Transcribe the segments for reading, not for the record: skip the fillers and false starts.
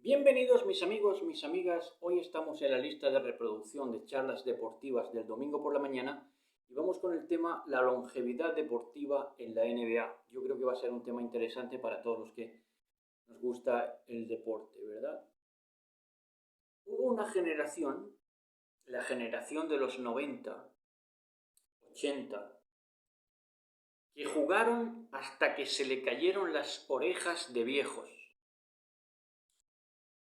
Bienvenidos mis amigos, mis amigas. Hoy estamos en la lista de reproducción de charlas deportivas del domingo por la mañana y vamos con el tema la longevidad deportiva en la NBA. Yo creo que va a ser un tema interesante para todos los que nos gusta el deporte, ¿verdad? Hubo una generación, la generación de los 90, 80, que jugaron hasta que se le cayeron las orejas de viejos.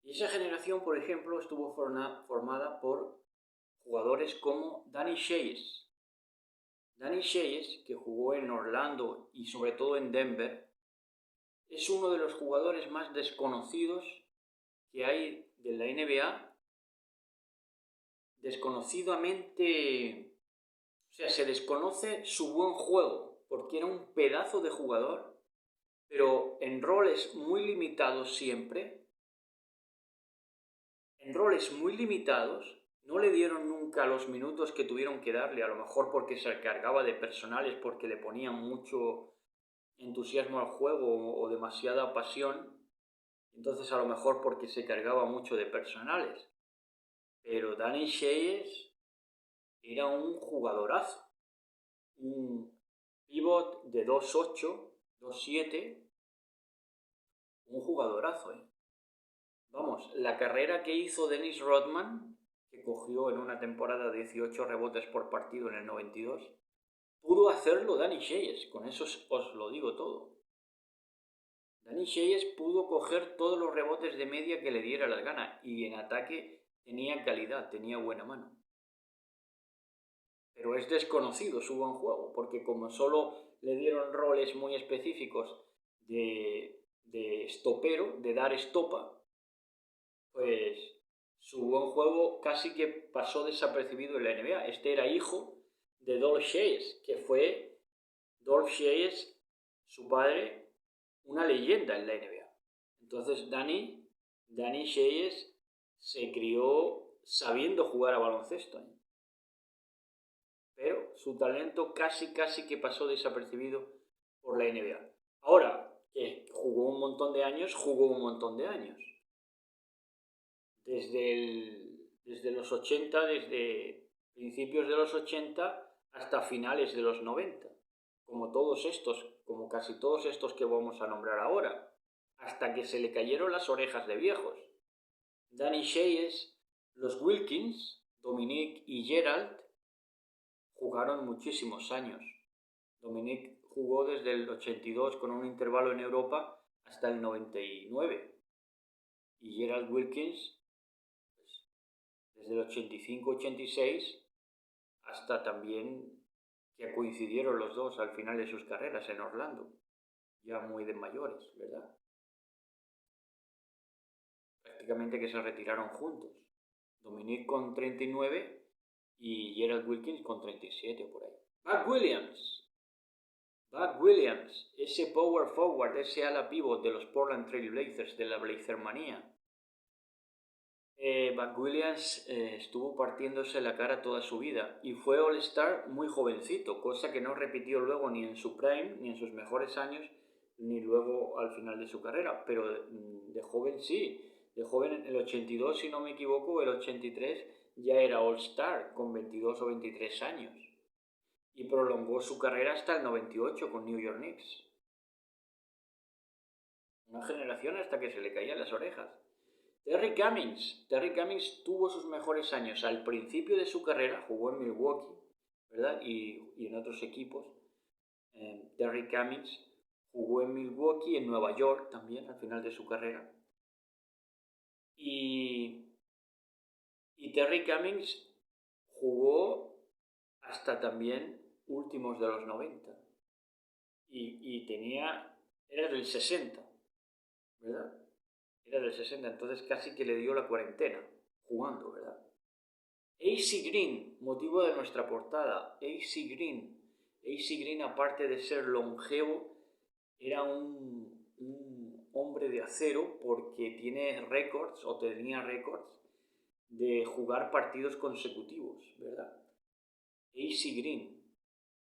Y esa generación, por ejemplo, estuvo formada por jugadores como Danny Hayes. Danny Hayes, que jugó en Orlando y sobre todo en Denver, es uno de los jugadores más desconocidos que hay de la NBA. Desconocidamente, o sea, se desconoce su buen juego, porque era un pedazo de jugador, pero en roles muy limitados siempre. En roles muy limitados, no le dieron nunca los minutos que tuvieron que darle, a lo mejor porque se cargaba de personales, porque le ponían mucho entusiasmo al juego o demasiada pasión, entonces a lo mejor porque se cargaba mucho de personales. Pero Danny Hayes era un jugadorazo, un pivot de 2'8", 2'7", un jugadorazo, ¿eh? Vamos, la carrera que hizo Dennis Rodman, que cogió en una temporada 18 rebotes por partido en el 92, pudo hacerlo Danny Hayes, con eso os lo digo todo. Danny Hayes pudo coger todos los rebotes de media que le diera la gana y en ataque tenía calidad, tenía buena mano. Pero es desconocido su buen juego, porque como solo le dieron roles muy específicos de estopero, de dar estopa, pues su buen juego casi que pasó desapercibido en la NBA. Este era hijo de Dolph Hayes, que fue Dolph Hayes, su padre, una leyenda en la NBA. Entonces Danny Hayes se crió sabiendo jugar a baloncesto, ¿eh? Pero su talento casi que pasó desapercibido por la NBA. Ahora, que jugó un montón de años. Desde los 80, desde principios de los 80 hasta finales de los 90, como casi todos estos que vamos a nombrar ahora, hasta que se le cayeron las orejas de viejos. Danny Hayes, los Wilkins, Dominique y Gerald jugaron muchísimos años. Dominique jugó desde el 82 con un intervalo en Europa hasta el 99 y Gerald Wilkins desde el 85-86 hasta también que coincidieron los dos al final de sus carreras en Orlando, ya muy de mayores, ¿verdad? Prácticamente que se retiraron juntos. Dominique con 39 y Gerald Wilkins con 37 o por ahí. Buck Williams, ese power forward, ese ala pivot de los Portland Trail Blazers, de la Blazermanía. Buck Williams estuvo partiéndose la cara toda su vida y fue All-Star muy jovencito, cosa que no repitió luego ni en su prime, ni en sus mejores años, ni luego al final de su carrera, pero de joven sí. De joven en el 82, si no me equivoco, el 83 ya era All-Star con 22 o 23 años y prolongó su carrera hasta el 98 con New York Knicks. Una generación hasta que se le caían las orejas. Terry Cummings tuvo sus mejores años al principio de su carrera, jugó en Milwaukee, ¿verdad? Y en otros equipos. Terry Cummings jugó en Milwaukee, en Nueva York también, al final de su carrera. Y Terry Cummings jugó hasta también últimos de los 90. Era del 60, ¿verdad? Era del 60, entonces casi que le dio la cuarentena jugando, ¿verdad? AC Green, motivo de nuestra portada. AC Green, aparte de ser longevo, era un hombre de acero porque tenía récords de jugar partidos consecutivos, ¿verdad? AC Green.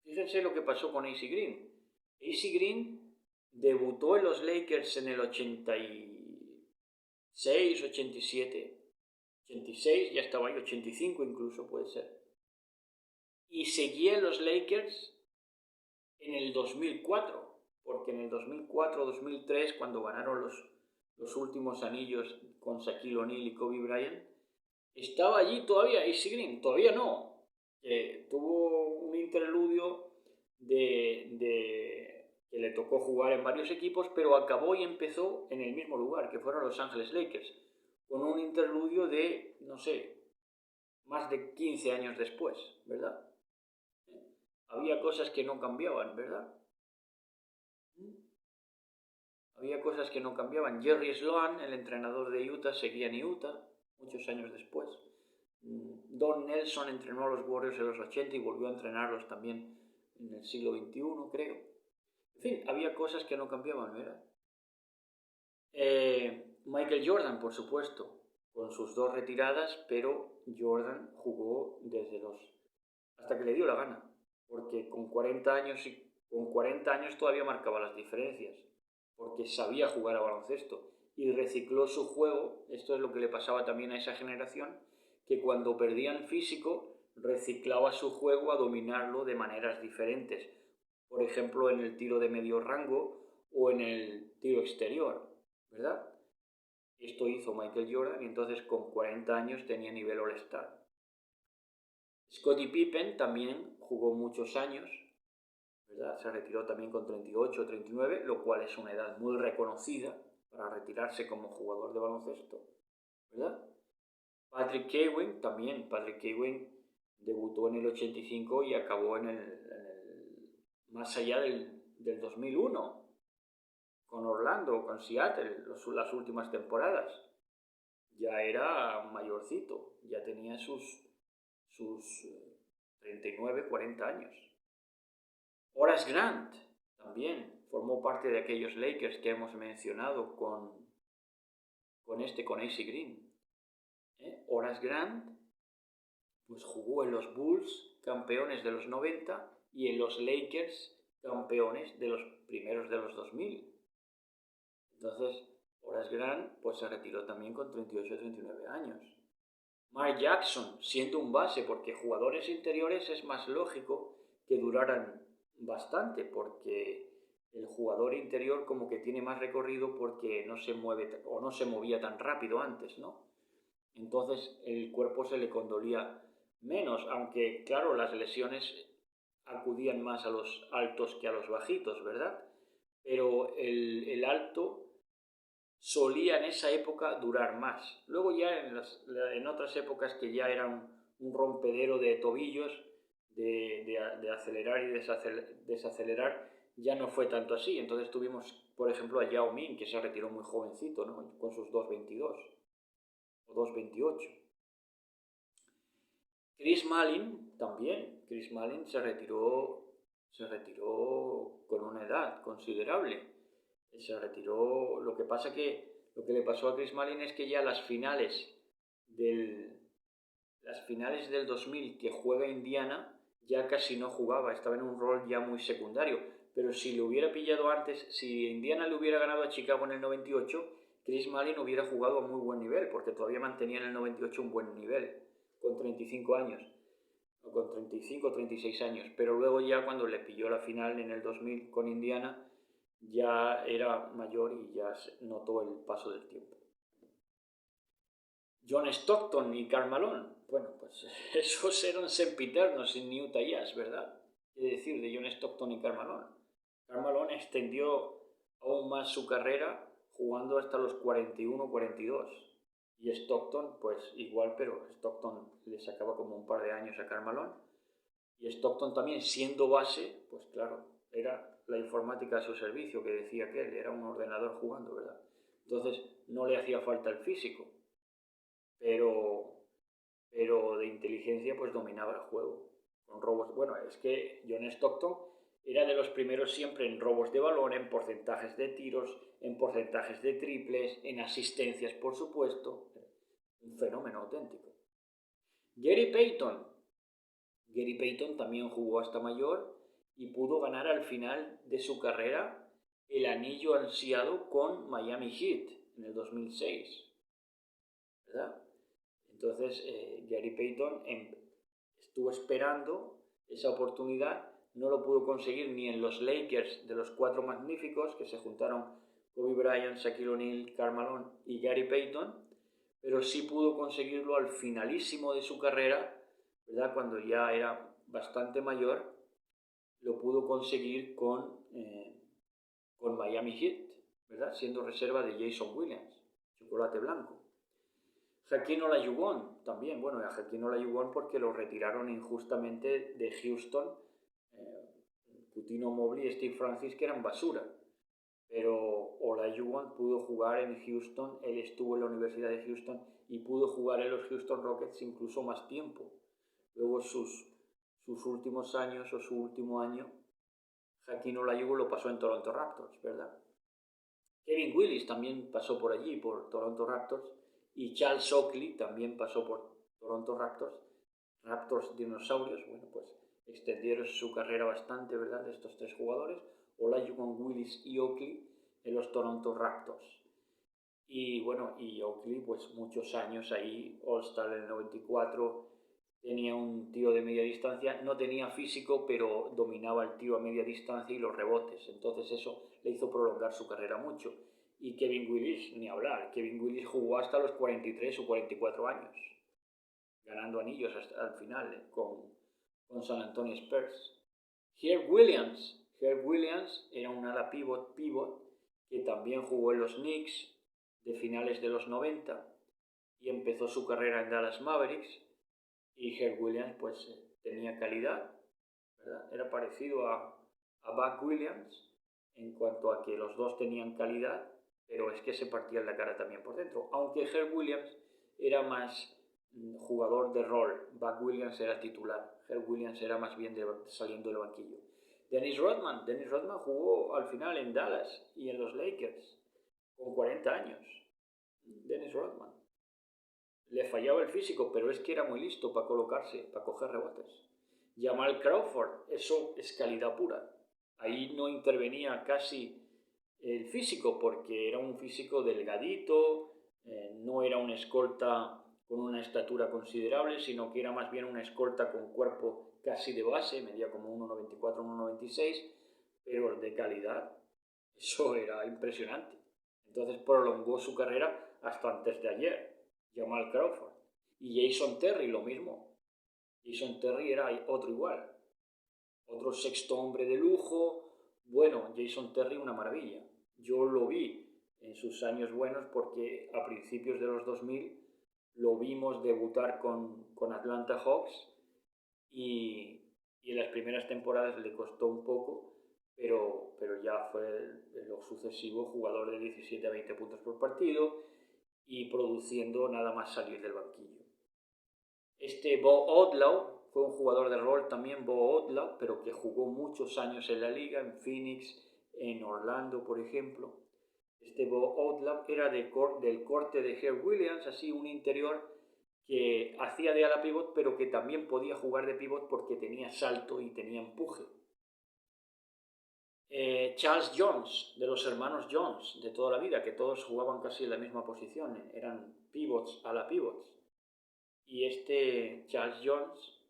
Fíjense lo que pasó con AC Green. AC Green debutó en los Lakers en el 86, 87, 86, ya estaba ahí, 85 incluso puede ser. Y seguía en los Lakers en el 2004, porque en el 2004-2003, cuando ganaron los últimos anillos con Shaquille O'Neal y Kobe Bryant, estaba allí todavía AC Green, todavía no. Tuvo un interludio que le tocó jugar en varios equipos, pero acabó y empezó en el mismo lugar, que fueron Los Ángeles Lakers, con un interludio de, no sé, más de 15 años después, ¿verdad? Había cosas que no cambiaban, ¿verdad? Había cosas que no cambiaban. Jerry Sloan, el entrenador de Utah, seguía en Utah muchos años después. Don Nelson entrenó a los Warriors en los 80 y volvió a entrenarlos también en el siglo XXI, creo. En fin, había cosas que no cambiaban, ¿verdad? Michael Jordan, por supuesto, con sus 2 retiradas, pero Jordan jugó hasta que le dio la gana, porque con 40 años todavía marcaba las diferencias, porque sabía jugar a baloncesto y recicló su juego. Esto es lo que le pasaba también a esa generación, que cuando perdían físico reciclaba su juego a dominarlo de maneras diferentes, por ejemplo en el tiro de medio rango o en el tiro exterior, ¿verdad? Esto hizo Michael Jordan y entonces con 40 años tenía nivel All-Star. Scottie Pippen también jugó muchos años, ¿verdad? Se retiró también con 38 o 39, lo cual es una edad muy reconocida para retirarse como jugador de baloncesto, ¿verdad? Patrick Ewing también. Patrick Ewing debutó en el 85 y acabó más allá del 2001, con Orlando, con Seattle, las últimas temporadas. Ya era mayorcito, ya tenía sus 39, 40 años. Horace Grant también formó parte de aquellos Lakers que hemos mencionado con AC Green. Horace Grant pues jugó en los Bulls, campeones de los 90, y en los Lakers, campeones de los primeros de los 2000. Entonces, Horace Grant pues se retiró también con 38 o 39 años. Mark Jackson, siendo un base, porque jugadores interiores es más lógico que duraran bastante, porque el jugador interior como que tiene más recorrido porque no se mueve o no se movía tan rápido antes, ¿no? Entonces el cuerpo se le condolía menos, aunque claro, las lesiones acudían más a los altos que a los bajitos, ¿verdad? Pero el alto solía en esa época durar más. Luego ya en otras épocas que ya eran un rompedero de tobillos, de acelerar y desacelerar, ya no fue tanto así. Entonces tuvimos, por ejemplo, a Yao Ming, que se retiró muy jovencito, ¿no? Con sus 2.22 o 2.28. Chris Mullin también. Chris Mullin se retiró con una edad considerable. Se retiró. Lo que pasa que lo que le pasó a Chris Mullin es que ya las finales del 2000 que juega Indiana ya casi no jugaba, estaba en un rol ya muy secundario. Pero si le hubiera pillado antes, si Indiana le hubiera ganado a Chicago en el 98, Chris Mullin hubiera jugado a muy buen nivel, porque todavía mantenía en el 98 un buen nivel, con 35 años, o con 35 o 36 años. Pero luego ya cuando le pilló la final en el 2000 con Indiana, ya era mayor y ya notó el paso del tiempo. John Stockton y Karl Malone, bueno, pues esos eran sempiternos en Utah Jazz, ¿verdad? ¿Qué decir de John Stockton y Karl Malone? Karl Malone extendió aún más su carrera jugando hasta los 41-42. Y Stockton, pues igual, pero Stockton le sacaba como un par de años a Karl Malone. Y Stockton también, siendo base, pues claro, era la informática a su servicio, que decía que él era un ordenador jugando, ¿verdad? Entonces no le hacía falta el físico, pero de inteligencia pues dominaba el juego. Con robos, bueno, es que John Stockton era de los primeros siempre en robos de balón, en porcentajes de tiros, en porcentajes de triples, en asistencias, por supuesto. Un fenómeno auténtico. Gary Payton también jugó hasta mayor y pudo ganar al final de su carrera el anillo ansiado con Miami Heat en el 2006. ¿verdad? Entonces Gary Payton estuvo esperando esa oportunidad, no lo pudo conseguir ni en los Lakers de los cuatro magníficos que se juntaron Kobe Bryant, Shaquille O'Neal, Karl Malone y Gary Payton, pero sí pudo conseguirlo al finalísimo de su carrera, ¿verdad? Cuando ya era bastante mayor, lo pudo conseguir con Miami Heat, ¿verdad? Siendo reserva de Jason Williams, chocolate blanco. Hakeem Olajuwon también, bueno, a Hakeem Olajuwon porque lo retiraron injustamente de Houston. Coutinho Mobley y Steve Francis, que eran basura, pero Olajuwon pudo jugar en Houston, él estuvo en la Universidad de Houston y pudo jugar en los Houston Rockets incluso más tiempo. Luego sus últimos años o su último año, Hakeem Olajuwon lo pasó en Toronto Raptors, ¿verdad? Kevin Willis también pasó por allí, por Toronto Raptors, y Charles Oakley también pasó por Toronto Raptors. Raptors dinosaurios, bueno, pues extendieron su carrera bastante, ¿verdad?, de estos tres jugadores, Olajuwon, Willis y Oakley, en los Toronto Raptors. Y bueno, y Oakley, pues muchos años ahí, All-Star en el 94, tenía un tiro de media distancia, no tenía físico, pero dominaba el tiro a media distancia y los rebotes, entonces eso le hizo prolongar su carrera mucho. Y Kevin Willis, ni hablar, Kevin Willis jugó hasta los 43 o 44 años, ganando anillos hasta al final con San Antonio Spurs. Herb Williams era un ala pivot que también jugó en los Knicks de finales de los 90 y empezó su carrera en Dallas Mavericks. Y Herb Williams pues tenía calidad, ¿verdad? Era parecido a Buck Williams en cuanto a que los dos tenían calidad, pero es que se partían la cara también por dentro. Aunque Herb Williams era más jugador de rol, Buck Williams era titular, Herb Williams era más bien saliendo del banquillo. Dennis Rodman jugó al final en Dallas y en los Lakers con 40 años. Dennis Rodman. Le fallaba el físico, pero es que era muy listo para colocarse, para coger rebotes. Jamal Crawford, eso es calidad pura. Ahí no intervenía casi el físico, porque era un físico delgadito, no era un escolta con una estatura considerable, sino que era más bien una escolta con cuerpo casi de base, medía como 1,94, 1,96, pero de calidad. Eso era impresionante. Entonces prolongó su carrera hasta antes de ayer. Jamal Crawford. Y Jason Terry, lo mismo. Jason Terry era otro igual. Otro sexto hombre de lujo. Bueno, Jason Terry una maravilla. Yo lo vi en sus años buenos porque a principios de los 2000 lo vimos debutar con Atlanta Hawks y en las primeras temporadas le costó un poco, pero ya fue en lo sucesivo jugador de 17 a 20 puntos por partido y produciendo nada más salir del banquillo. Bo Odlaw fue un jugador de rol también, Bo Odlaw, pero que jugó muchos años en la liga, en Phoenix, en Orlando, por ejemplo. Bo Odlaw era del corte de Herb Williams, así un interior que hacía de ala pivot, pero que también podía jugar de pivot porque tenía salto y tenía empuje. Charles Jones, de los hermanos Jones, de toda la vida, que todos jugaban casi en la misma posición, eran pivots, ala pivots. Y Charles Jones,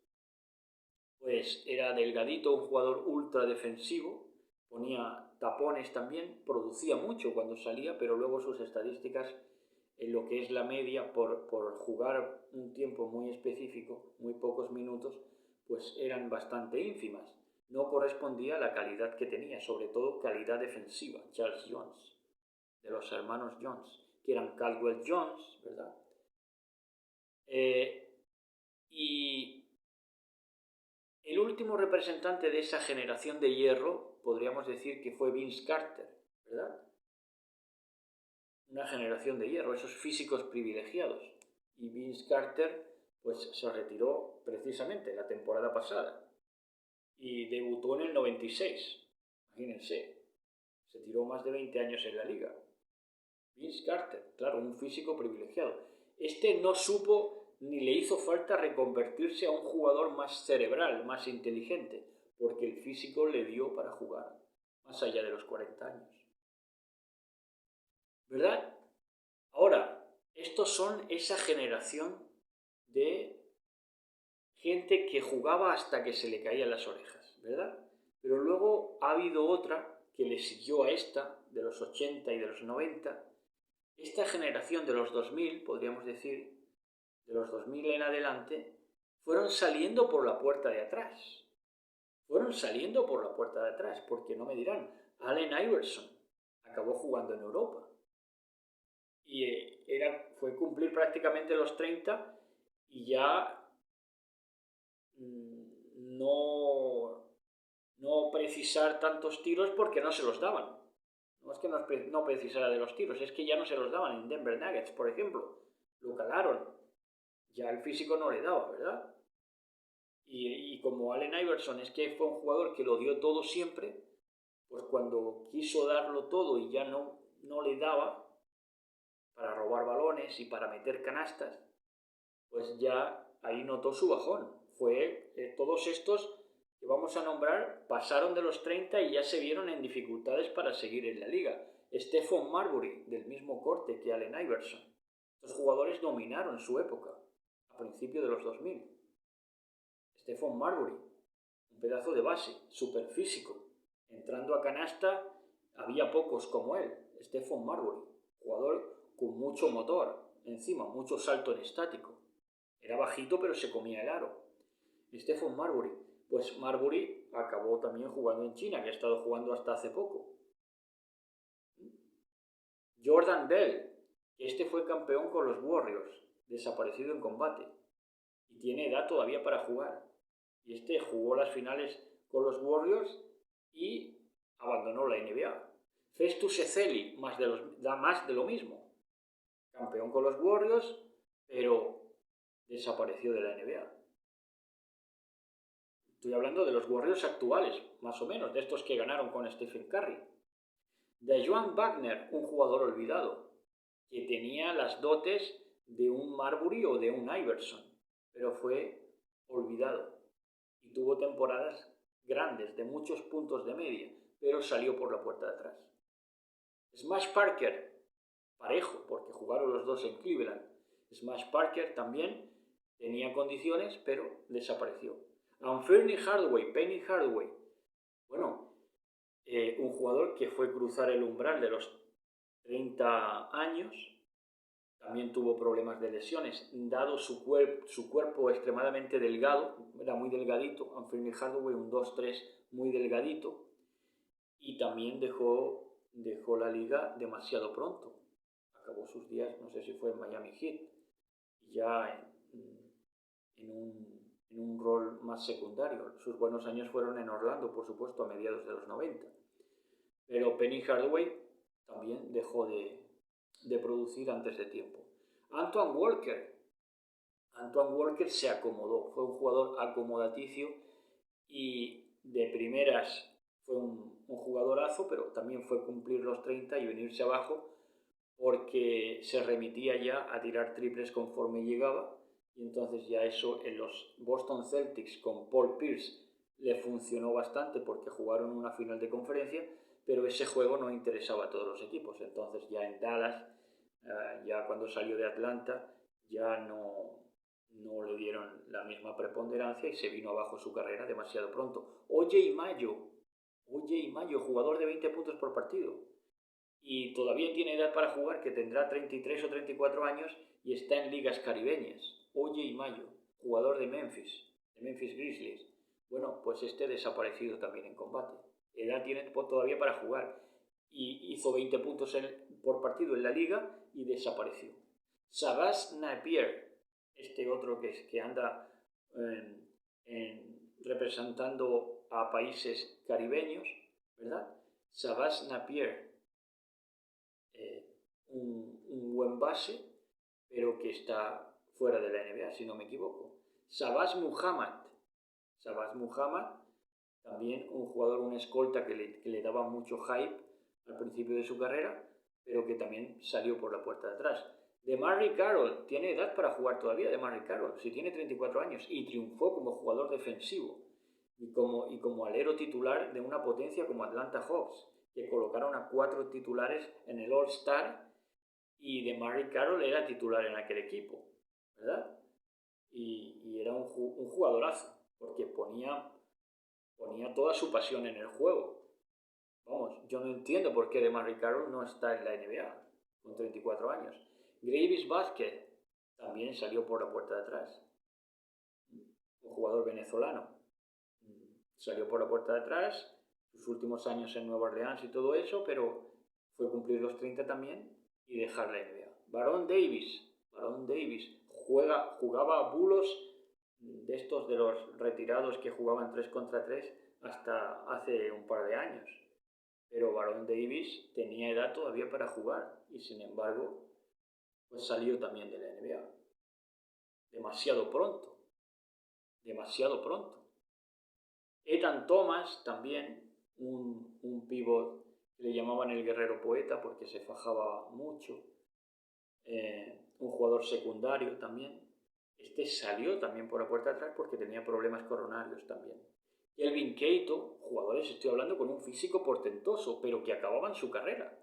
pues era delgadito, un jugador ultra defensivo, ponía tapones también, producía mucho cuando salía, pero luego sus estadísticas en lo que es la media por jugar un tiempo muy específico, muy pocos minutos, pues eran bastante ínfimas. No correspondía a la calidad que tenía, sobre todo calidad defensiva, Charles Jones, de los hermanos Jones, que eran Caldwell Jones, ¿verdad? Y el último representante de esa generación de hierro, podríamos decir que fue Vince Carter, ¿verdad? Una generación de hierro, esos físicos privilegiados. Y Vince Carter pues se retiró precisamente la temporada pasada y debutó en el 96. Imagínense, se tiró más de 20 años en la liga. Vince Carter, claro, un físico privilegiado. No supo ni le hizo falta reconvertirse a un jugador más cerebral, más inteligente, porque el físico le dio para jugar más allá de los 40 años. ¿Verdad? Ahora, estos son esa generación de gente que jugaba hasta que se le caían las orejas, ¿verdad? Pero luego ha habido otra que le siguió a esta, de los 80 y de los 90. Esta generación de los 2000, podríamos decir, de los 2000 en adelante, fueron saliendo por la puerta de atrás. Fueron saliendo por la puerta de atrás, porque no me dirán, Allen Iverson acabó jugando en Europa. Y fue cumplir prácticamente los 30 y ya no precisar tantos tiros porque no se los daban. No es que no precisara de los tiros, es que ya no se los daban en Denver Nuggets, por ejemplo. Lo calaron. Ya el físico no le daba, ¿verdad? Y como Allen Iverson es que fue un jugador que lo dio todo siempre, pues cuando quiso darlo todo y ya no le daba para robar balones y para meter canastas, pues ya ahí notó su bajón. Todos estos que vamos a nombrar pasaron de los 30 y ya se vieron en dificultades para seguir en la liga. Stephon Marbury, del mismo corte que Allen Iverson. Estos jugadores dominaron su época, a principios de los 2000. Stephon Marbury, un pedazo de base, súper físico. Entrando a canasta, había pocos como él. Stephon Marbury, jugador con mucho motor, encima, mucho salto en estático. Era bajito, pero se comía el aro. Stephon Marbury. Pues Marbury acabó también jugando en China, que ha estado jugando hasta hace poco. Jordan Bell, que este fue campeón con los Warriors, desaparecido en combate. Y tiene edad todavía para jugar. Y este jugó las finales con los Warriors y abandonó la NBA. Festus Ezeli, da más de lo mismo. Campeón con los Warriors, pero desapareció de la NBA. Estoy hablando de los Warriors actuales, más o menos, de estos que ganaron con Stephen Curry. De Joan Wagner, un jugador olvidado, que tenía las dotes de un Marbury o de un Iverson, pero fue olvidado. Y tuvo temporadas grandes, de muchos puntos de media, pero salió por la puerta de atrás. Smash Parker, parejo, porque jugaron los dos en Cleveland. Smash Parker también tenía condiciones, pero desapareció. Penny Hardaway, bueno, un jugador que fue cruzar el umbral de los 30 años, también tuvo problemas de lesiones, dado su cuerpo extremadamente delgado, era muy delgadito. Penny Hardaway, un 2-3 muy delgadito, y también dejó la liga demasiado pronto. Acabó sus días, no sé si fue en Miami Heat, ya en un rol más secundario. Sus buenos años fueron en Orlando, por supuesto, a mediados de los 90. Pero Penny Hardaway también dejó de producir antes de tiempo. Antoine Walker se acomodó, fue un jugador acomodaticio y de primeras fue un jugadorazo, pero también fue cumplir los 30 y venirse abajo porque se remitía ya a tirar triples conforme llegaba, y entonces ya eso en los Boston Celtics con Paul Pierce le funcionó bastante porque jugaron una final de conferencia, pero ese juego no interesaba a todos los equipos. Entonces ya en Dallas, ya cuando salió de Atlanta, ya no le dieron la misma preponderancia y se vino abajo su carrera demasiado pronto. O.J. Mayo, jugador de 20 puntos por partido, y todavía tiene edad para jugar, que tendrá 33 o 34 años y está en ligas caribeñas. O.J. Mayo, jugador de Memphis Grizzlies. Bueno, pues este desaparecido también en combate. Edad tiene todavía para jugar y hizo 20 puntos por partido en la liga y desapareció. Shabazz Napier, este otro que anda representando a países caribeños, ¿verdad? Shabazz Napier, un buen base, pero que está fuera de la NBA, si no me equivoco. Shabazz Muhammad, también un jugador, un escolta que le daba mucho hype al principio de su carrera, pero que también salió por la puerta de atrás. DeMarre Carroll, tiene edad para jugar todavía DeMarre Carroll, si tiene 34 años, y triunfó como jugador defensivo y como alero titular de una potencia como Atlanta Hawks, que colocaron a 4 titulares en el All-Star y DeMarre Carroll era titular en aquel equipo, ¿verdad? Y era un jugadorazo, porque ponía toda su pasión en el juego. Vamos, yo no entiendo por qué DeMarre Carroll no está en la NBA con 34 años. Greivis Vázquez también salió por la puerta de atrás. Un jugador venezolano. Salió por la puerta de atrás, sus últimos años en Nueva Orleans y todo eso, pero fue cumplir los 30 también y dejar la NBA. Baron Davis jugaba bulos de estos de los retirados que jugaban 3 contra 3 hasta hace un par de años. Pero Baron Davis tenía edad todavía para jugar y sin embargo pues salió también de la NBA. Demasiado pronto. Ethan Thomas también, un pívot que le llamaban el guerrero poeta porque se fajaba mucho. Un jugador secundario también. Este salió también por la puerta de atrás porque tenía problemas coronarios también. Kelvin Cato, jugadores, estoy hablando con un físico portentoso, pero que acababan su carrera.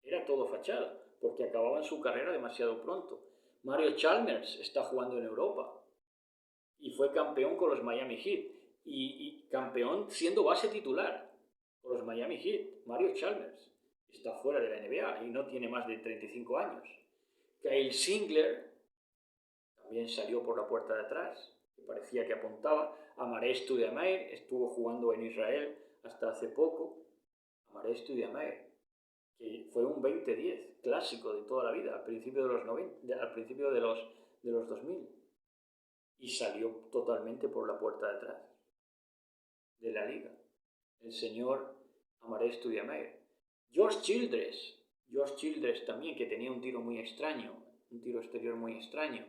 Era todo fachada, porque acababan su carrera demasiado pronto. Mario Chalmers está jugando en Europa y fue campeón con los Miami Heat. Y campeón siendo base titular con los Miami Heat. Mario Chalmers está fuera de la NBA y no tiene más de 35 años. Kyle Singler también salió por la puerta de atrás, que parecía que apuntaba. Amaré Stoudemire estuvo jugando en Israel hasta hace poco. Amaré Stoudemire, que fue un 20-10 clásico de toda la vida, al principio de los 90, al principio de los 2000. Y salió totalmente por la puerta de atrás de la liga. El señor Amaré Stoudemire. George Childress también, que tenía un tiro muy extraño, un tiro exterior muy extraño.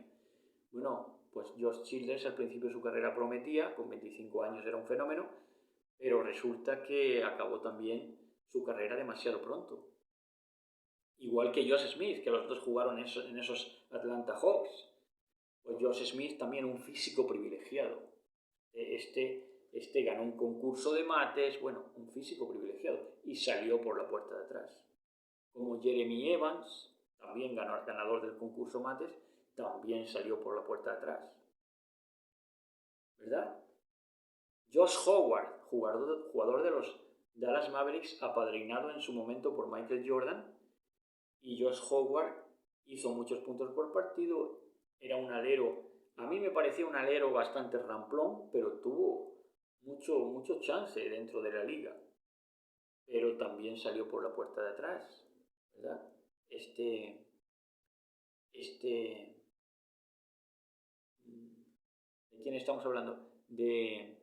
Bueno, pues George Childress al principio de su carrera prometía, con 25 años era un fenómeno, pero resulta que acabó también su carrera demasiado pronto. Igual que Josh Smith, que los dos jugaron en esos Atlanta Hawks. Pues Josh Smith también un físico privilegiado. Este ganó un concurso de mates, bueno, un físico privilegiado, y salió por la puerta de atrás. Como Jeremy Evans, también ganador del concurso mates, también salió por la puerta de atrás. ¿Verdad? Josh Howard, jugador de los Dallas Mavericks, apadrinado en su momento por Michael Jordan, y Josh Howard hizo muchos puntos por partido, era un alero, a mí me parecía un alero bastante ramplón, pero tuvo mucho chance dentro de la liga, pero también salió por la puerta de atrás, ¿verdad? ¿De quién estamos hablando? De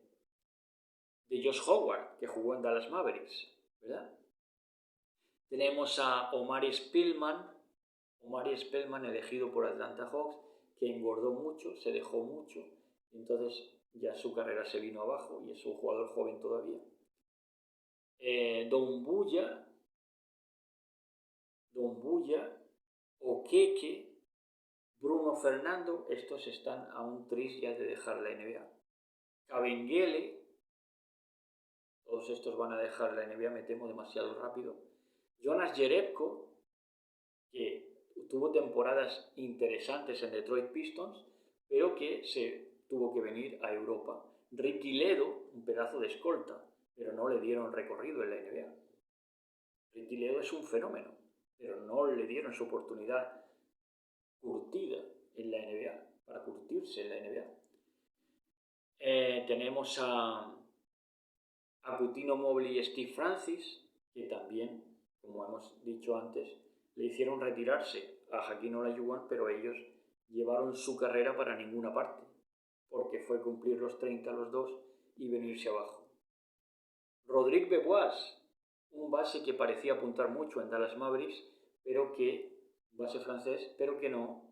Josh Howard, que jugó en Dallas Mavericks, ¿verdad? Tenemos a Omari Spillman elegido por Atlanta Hawks, que engordó mucho, se dejó mucho, y entonces ya su carrera se vino abajo y es un jugador joven todavía. Don Buya, Okeke, Bruno Fernando, estos están a un tris ya de dejar la NBA. Kabengele, todos estos van a dejar la NBA, me temo, demasiado rápido. Jonas Jerebko, que tuvo temporadas interesantes en Detroit Pistons, pero que se tuvo que venir a Europa. Ricky Ledo, un pedazo de escolta, pero no le dieron recorrido en la NBA. Ricky Ledo es un fenómeno, pero no le dieron su oportunidad curtida en la NBA, para curtirse en la NBA. Tenemos a Coutinho Mobley y Steve Francis, que también, como hemos dicho antes, le hicieron retirarse a Hakeem Olajuwon, pero ellos llevaron su carrera para ninguna parte, porque fue cumplir los 30 los dos y venirse abajo. Rodrigue Bebois, un base que parecía apuntar mucho en Dallas Mavericks, pero que, base francés, pero que no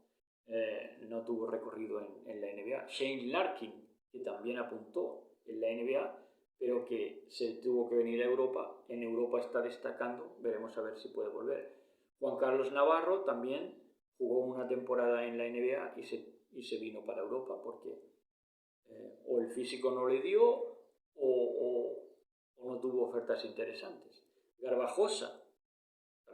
tuvo recorrido en la NBA. Shane Larkin, que también apuntó en la NBA, pero que se tuvo que venir a Europa. En Europa está destacando, veremos a ver si puede volver. Juan Carlos Navarro también jugó una temporada en la NBA y se vino para Europa porque o el físico no le dio o no tuvo ofertas interesantes. Garbajosa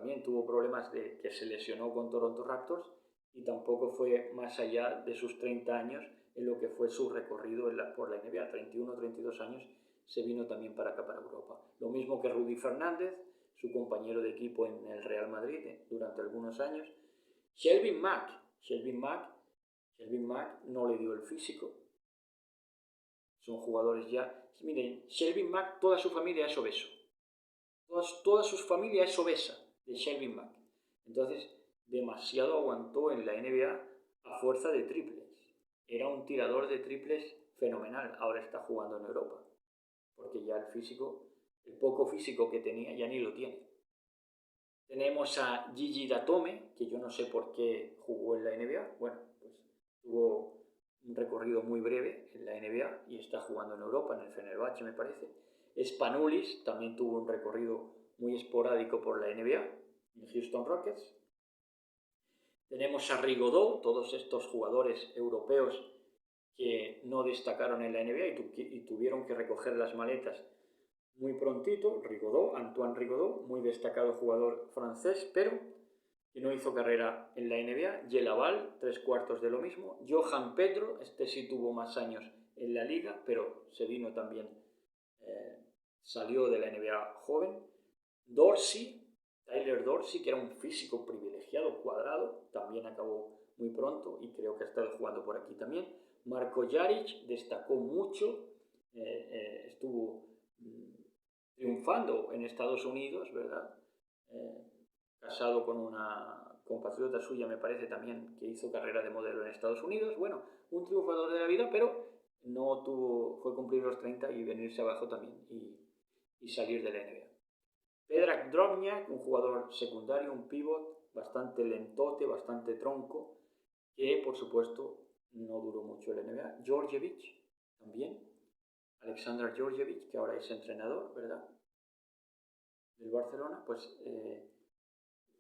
también tuvo problemas de que se lesionó con Toronto Raptors y tampoco fue más allá de sus 30 años en lo que fue su recorrido por la NBA. 31 32 años se vino también para acá, para Europa. Lo mismo que Rudy Fernández, su compañero de equipo en el Real Madrid durante algunos años. Shelvin Mack no le dio el físico. Son jugadores ya... Miren, Shelvin Mack, toda su familia es obeso. Toda su familia es obesa de Shelvin Mack. Entonces, demasiado aguantó en la NBA a fuerza de triples. Era un tirador de triples fenomenal. Ahora está jugando en Europa. Porque ya el poco físico que tenía, ya ni lo tiene. Tenemos a Gigi Datome, que yo no sé por qué jugó en la NBA. Bueno, pues tuvo un recorrido muy breve en la NBA y está jugando en Europa, en el Fenerbahce me parece. Spanoulis también tuvo un recorrido muy esporádico por la NBA, en Houston Rockets. Tenemos a Rigaudot, todos estos jugadores europeos que no destacaron en la NBA y tuvieron que recoger las maletas muy prontito. Antoine Rigaudot, muy destacado jugador francés, pero que no hizo carrera en la NBA. Yelaval, 3/4 de lo mismo. Johan Pedro, este sí tuvo más años en la liga, pero se vino también, salió de la NBA joven. Tyler Dorsey, que era un físico privilegiado, cuadrado, también acabó muy pronto y creo que ha estado jugando por aquí también. Marko Jaric destacó mucho, estuvo triunfando en Estados Unidos, ¿verdad? Casado con una compatriota suya, me parece también, que hizo carrera de modelo en Estados Unidos. Bueno, un triunfador de la vida, pero fue cumplir los 30 y venirse abajo también y salir de la NBA. Predrag Drobnjak, un jugador secundario, un pivot, bastante lentote, bastante tronco, que por supuesto no duró mucho en la NBA. Djordjevic, también. Aleksandar Djordjevic, que ahora es entrenador, ¿verdad?, del Barcelona, pues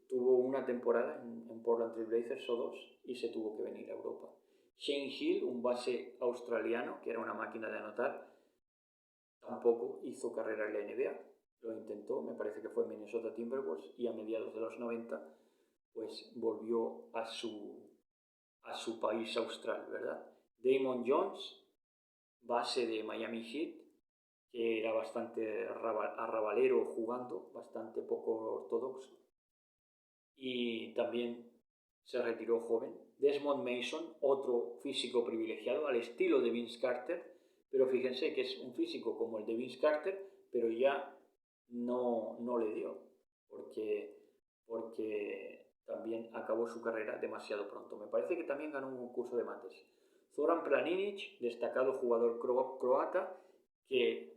tuvo una temporada en Portland Trail Blazers o dos y se tuvo que venir a Europa. Shane Hill, un base australiano que era una máquina de anotar, tampoco hizo carrera en la NBA. Lo intentó, me parece que fue en Minnesota Timberwolves, y a mediados de los 90 pues volvió a su país austral, ¿verdad? Damon Jones, base de Miami Heat, que era bastante arrabalero jugando, bastante poco ortodoxo, y también se retiró joven. Desmond Mason, otro físico privilegiado, al estilo de Vince Carter, pero fíjense que es un físico como el de Vince Carter, pero ya no le dio, porque también acabó su carrera demasiado pronto. Me parece que también ganó un concurso de mates. Zoran Planinic, destacado jugador croata, que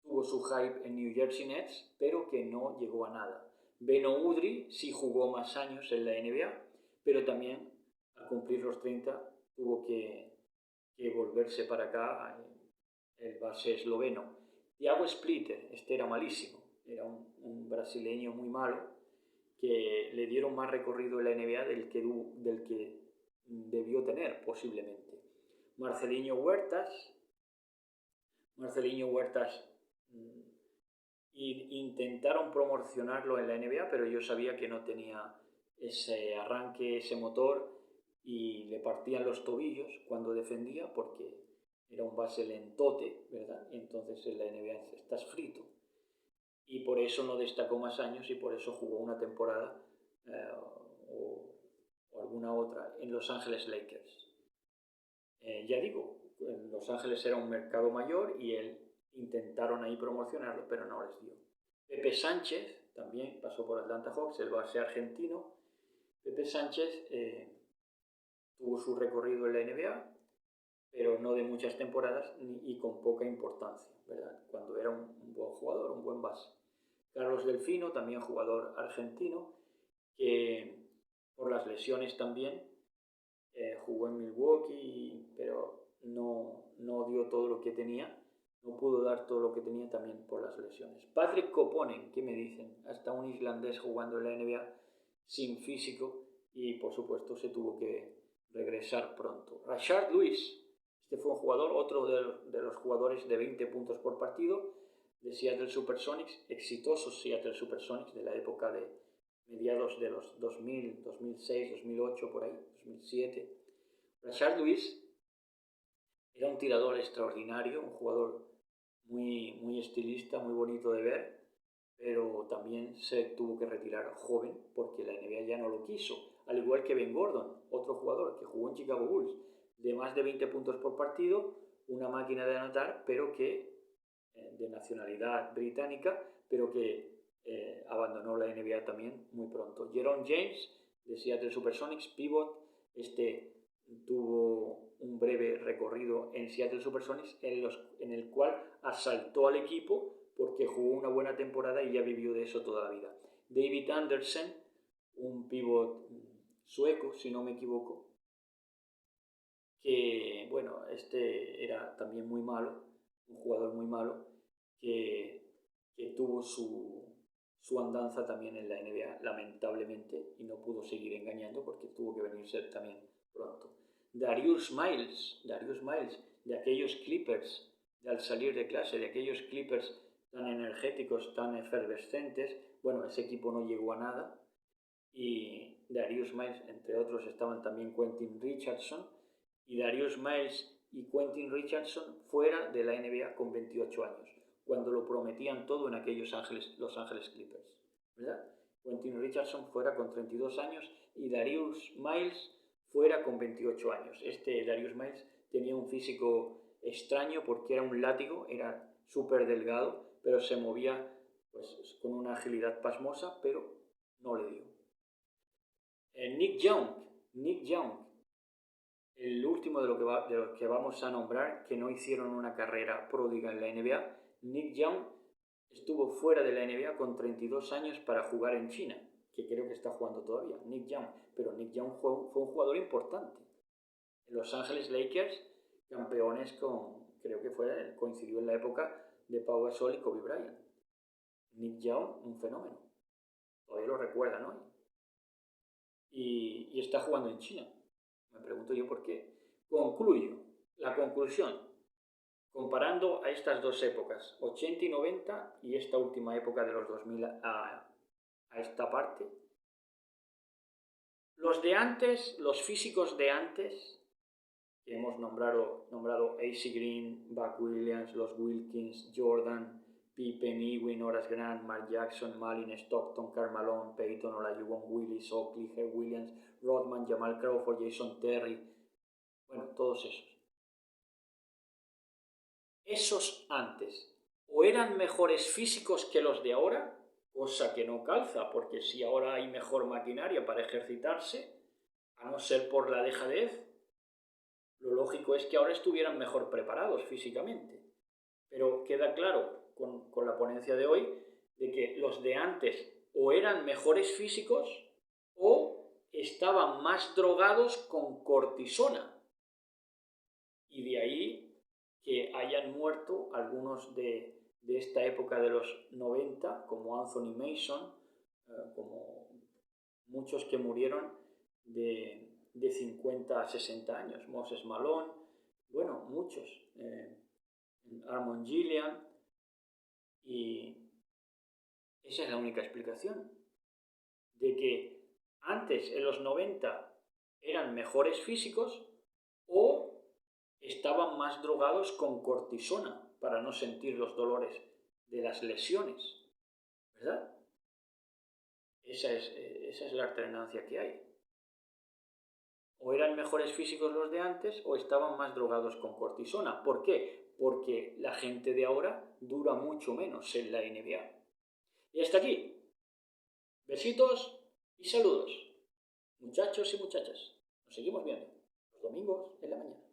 tuvo su hype en New Jersey Nets, pero que no llegó a nada. Beno Udrih sí jugó más años en la NBA, pero también al cumplir los 30 tuvo que volverse para acá, el base esloveno. Thiago Splitter, este era malísimo, era un brasileño muy malo, que le dieron más recorrido en la NBA del que debió tener posiblemente. Marcelinho Huertas intentaron promocionarlo en la NBA, pero yo sabía que no tenía ese arranque, ese motor, y le partían los tobillos cuando defendía porque era un base lentote, ¿verdad? Y entonces en la NBA estás frito. Y por eso no destacó más años y por eso jugó una temporada o alguna otra en Los Ángeles Lakers. Ya digo, en Los Ángeles era un mercado mayor y él intentaron ahí promocionarlo, pero no les dio. Pepe Sánchez también pasó por Atlanta Hawks, el base argentino. Pepe Sánchez tuvo su recorrido en la NBA, pero no de muchas temporadas y con poca importancia, ¿verdad?, cuando era un buen jugador, un buen base. Carlos Delfino, también jugador argentino, que por las lesiones también jugó en Milwaukee, pero no dio todo lo que tenía, no pudo dar todo lo que tenía también por las lesiones. Patrick Koponen, ¿qué me dicen? Hasta un islandés jugando en la NBA sin físico y por supuesto se tuvo que regresar pronto. Rashard Lewis, este fue un jugador, otro de los jugadores de 20 puntos por partido, de Seattle Supersonics, exitosos Seattle Supersonics de la época de mediados de los 2000, 2006, 2008, por ahí, 2007. Rashard Lewis era un tirador extraordinario, un jugador muy estilista, muy bonito de ver, pero también se tuvo que retirar joven porque la NBA ya no lo quiso. Al igual que Ben Gordon, otro jugador que jugó en Chicago Bulls, de más de 20 puntos por partido, una máquina de anotar, pero que de nacionalidad británica, pero que abandonó la NBA también muy pronto. Jerome James, de Seattle Supersonics, pivot, tuvo un breve recorrido en Seattle Supersonics en el cual asaltó al equipo porque jugó una buena temporada y ya vivió de eso toda la vida. David Anderson, un pivot sueco, si no me equivoco, que, bueno, era también muy malo, un jugador muy malo, que tuvo su andanza también en la NBA, lamentablemente, y no pudo seguir engañando porque tuvo que venirse también pronto. Darius Miles, de aquellos Clippers, de al salir de clase, de aquellos Clippers tan energéticos, tan efervescentes, bueno, ese equipo no llegó a nada, y Darius Miles, entre otros, estaban también Quentin Richardson, y Darius Miles y Quentin Richardson fuera de la NBA con 28 años, cuando lo prometían todo en aquellos Los Ángeles Clippers, ¿verdad? Quentin Richardson fuera con 32 años y Darius Miles fuera con 28 años. Darius Miles tenía un físico extraño porque era un látigo, era súper delgado, pero se movía pues, con una agilidad pasmosa, pero no le dio. Nick Young, el último de lo que vamos a nombrar, que no hicieron una carrera pródiga en la NBA. Nick Young estuvo fuera de la NBA con 32 años para jugar en China, que creo que está jugando todavía, Nick Young. Pero Nick Young fue un jugador importante. En Los Ángeles Lakers, campeones creo que coincidió en la época de Pau Gasol y Kobe Bryant. Nick Young, un fenómeno. Todavía lo recuerdan, ¿no? Y está jugando en China. Me pregunto yo por qué. Concluyo. La conclusión. Comparando a estas dos épocas, 80 y 90, y esta última época de los 2000 a esta parte, los de antes, los físicos de antes, que hemos nombrado AC Green, Buck Williams, los Wilkins, Jordan, Pippen, Ewing, Horace Grant, Mark Jackson, Malin, Stockton, Karl Malone, Peyton, Olajuwon, Willis, Oakley, Herb Williams, Rodman, Jamal Crawford, Jason Terry, bueno, todos esos. Esos antes o eran mejores físicos que los de ahora, cosa que no calza, porque si ahora hay mejor maquinaria para ejercitarse, a no ser por la dejadez, lo lógico es que ahora estuvieran mejor preparados físicamente. Pero queda claro con la ponencia de hoy de que los de antes o eran mejores físicos o estaban más drogados con cortisona. Y de ahí que hayan muerto algunos de esta época de los 90, como Anthony Mason, como muchos que murieron de 50 a 60 años, Moses Malone, bueno, muchos, Armon Gillian, y esa es la única explicación, de que antes, en los 90, eran mejores físicos o estaban más drogados con cortisona para no sentir los dolores de las lesiones, ¿verdad? Esa es la alternancia que hay. O eran mejores físicos los de antes o estaban más drogados con cortisona. ¿Por qué? Porque la gente de ahora dura mucho menos en la NBA. Y hasta aquí. Besitos y saludos, muchachos y muchachas. Nos seguimos viendo los domingos en la mañana.